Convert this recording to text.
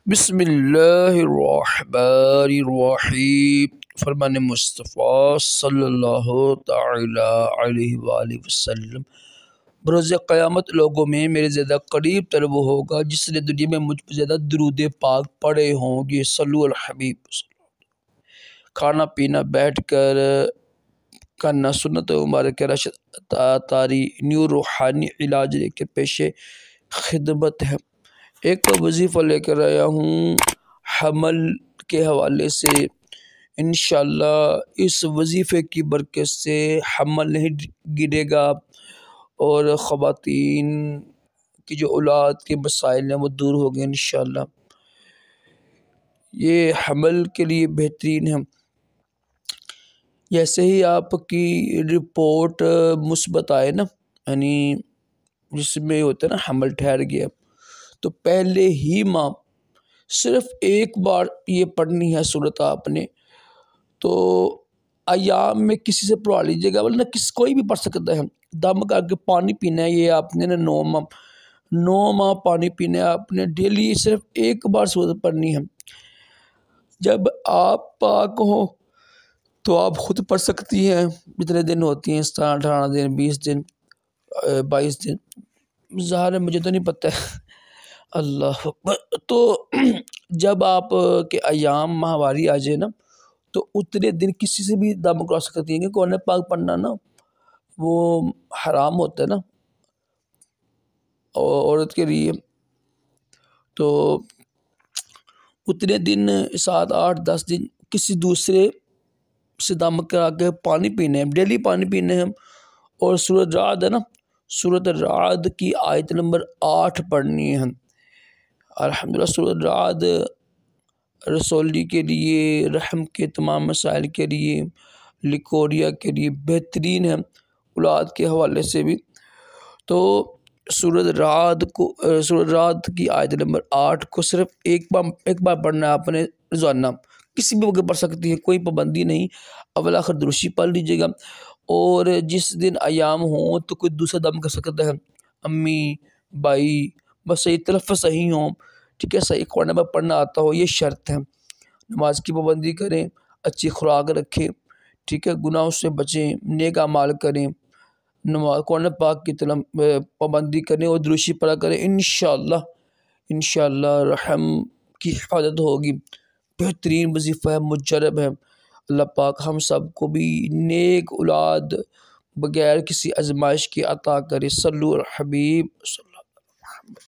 بسم اللہ الرحمن الرحیم۔ فرمان مصطفیٰ صلی اللہ تعالی علیہ وآلہ وسلم، بروز قیامت لوگوں میں میرے زیادہ قریب تر وہ ہوگا جس نے دنیا میں مجھ پر زیادہ درود پاک پڑھے ہوں گے۔ صلو الحبیب۔ کھانا پینا بیٹھ کر کرنا سنت مبارک رشد تاری نیو روحانی علاج لے کے پیش خدمت ہے۔ ایک وظیفہ لے کر آیا ہوں حمل کے حوالے سے۔ انشاءاللہ اس وظیفے کی برکت سے حمل نہیں گرے گا اور خواتین کی جو اولاد کے مسائل ہیں وہ دور ہو گئے انشاءاللہ۔ یہ حمل کے لیے بہترین ہے۔ جیسے ہی آپ کی رپورٹ مثبت آئے نا، یعنی جس میں ہوتا ہے نا حمل ٹھہر گیا، تو پہلے ہی ماہ صرف ایک بار یہ پڑھنی ہے سورت آپ نے۔ تو ایام میں کسی سے پڑھا لیجیے گا، ورنہ کوئی بھی پڑھ سکتا ہے۔ دم کر کے پانی پینا ہے، یہ آپ نے نا 9 ماہ پانی پینا ہے آپ نے، ڈیلی صرف ایک بار سورت پڑھنی ہے۔ جب آپ پاک ہوں تو آپ خود پڑھ سکتی ہیں، جتنے دن ہوتی ہیں 18 دن، 20 دن، 22 دن، ظاہر ہے مجھے تو نہیں پتہ ہے۔ اللہ اکبر۔ تو جب آپ کے ایام ماہواری آ جائے نا، تو اتنے دن کسی سے بھی دم کرا سکتی ہیں، کہ قرآن پاک پڑھنا نا وہ حرام ہوتا ہے نا عورت کے لیے۔ تو اتنے دن 7 8 10 دن کسی دوسرے سے دم کرا کے پانی پینے ہیں، ڈیلی پانی پینے ہیں۔ اور سورۃ رعد ہے نا، سورۃ رعد کی آیت نمبر 8 پڑھنی ہے۔ الحمدللہ سورۃ رعد رسولی کے لیے، رحم کے تمام مسائل کے لیے، لکوریا کے لیے بہترین ہے، اولاد کے حوالے سے بھی۔ تو سورۃ رعد کی آیت نمبر 8 کو صرف ایک بار پڑھنا ہے آپ نے روزانہ، کسی بھی وقت پڑھ سکتی ہے، کوئی پابندی نہیں۔ اول آخر درشی پڑھ لیجیے گا، اور جس دن ایام ہوں تو کوئی دوسرا دم کر سکتا ہے، امی بھائی، بس صحیح تلفظ صحیح ہوں، ٹھیک ہے، صحیح قرآن پاک پڑھنا آتا ہو، یہ شرط ہے۔ نماز کی پابندی کریں، اچھی خوراک رکھیں، ٹھیک ہے، گناہوں سے بچیں، نیک اعمال کریں، نماز قرآن پاک کی پابندی کریں اور درشی پڑھا کریں۔ انشاءاللہ رحم کی حفاظت ہوگی۔ بہترین وظیفہ ہے، مجرب ہے۔ اللہ پاک ہم سب کو بھی نیک اولاد بغیر کسی آزمائش کے عطا کرے۔ صلو علی الحبیب۔